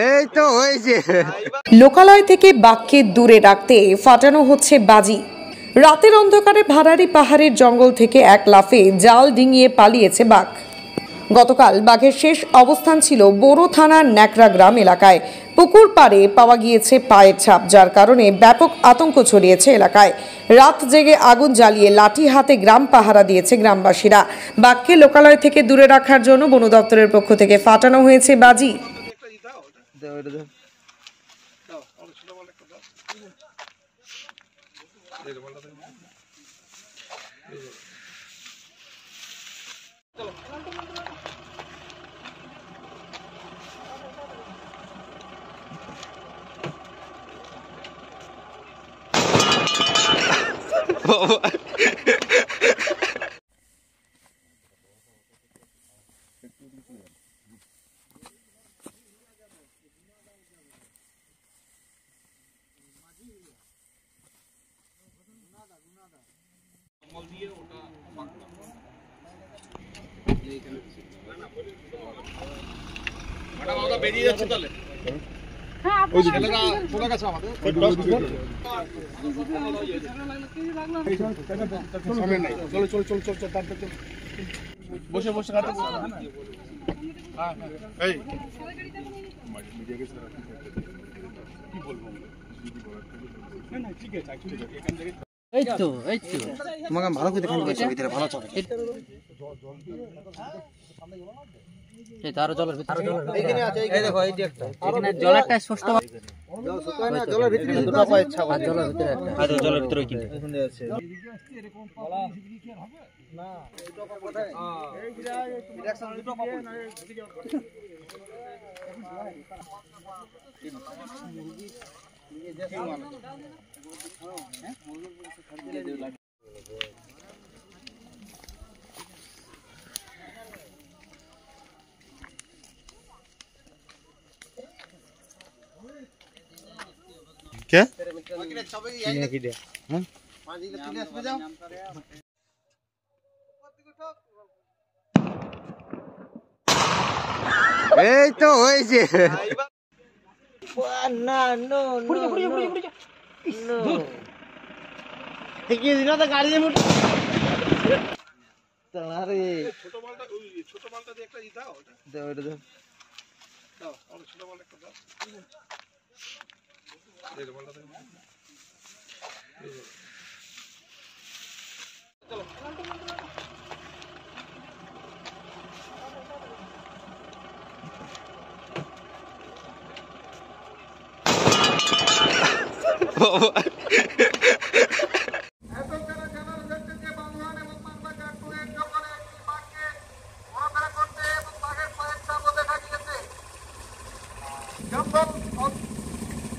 এই তো হয়েছে। লোকালয় থেকে বাঘকে দূরে রাখতে ফাটানো হচ্ছে বাজি। রাতের অন্ধকারে ভাড়ারি পাহাড়ের জঙ্গল থেকে এক লাফে জাল ডিঙিয়ে পালিয়েছে বাঘ। গতকাল বাঘের শেষ অবস্থান ছিল বোরো থানার ন্যাকড়া গ্রাম এলাকায়। পুকুর পাড়ে পাওয়া গিয়েছে পায়ের ছাপ, যার কারণে ব্যাপক আতঙ্ক ছড়িয়েছে এলাকায়। রাত জেগে আগুন জ্বালিয়ে লাঠি হাতে গ্রাম পাহারা দিয়েছে গ্রামবাসীরা। বাঘকে লোকালয় থেকে দূরে রাখার জন্য বন দপ্তরের পক্ষ থেকে ফাটানো হয়েছে বাজি। বেরিয়ে যাচ্ছে তাহলে বসে বসে কি বলবো ঠিক আছে এই তো তোমাকে ভালো করে দেখান ভিতরে ভালো চলে এই তার জলের ভিতরে এইখানে আছে এই দেখো এই একটা এখানে জলটা স্পষ্ট জল শুকায় না জলের ভিতরে দুটো পায় ছাগল আর জলের ভিতরে একটা আর জলের ভিতরে ওইখানে এখানে আছে এরকম বলা কি আর হবে না দুটো পাবো কোথায় এই ডিরেকশন দুটো পাবো না মুরগি নিয়ে যাচ্ছে হ্যাঁ মুরগির বলতে খাদ্য দিয়ে লাগে क्या এই তো হয়েছে না নো কি দিন তো গাড়ি দিয়ে তারে ছোট মালটা দিয়ে একটা দাও দাও এটা দাও দাও আর ছোট মালটা একটা দাও এই মালটা দাও চলো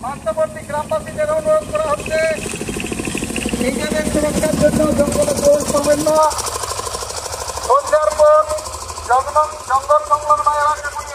পার্শ্ববর্তী গ্রামবাসীদের অনুরোধ করা হচ্ছে নিজেদের সুরক্ষার জন্য জঙ্গলে প্রবেশ করবেন না। সন্ধ্যার পর জঙ্গল সংলগ্ন এলাকাগুলি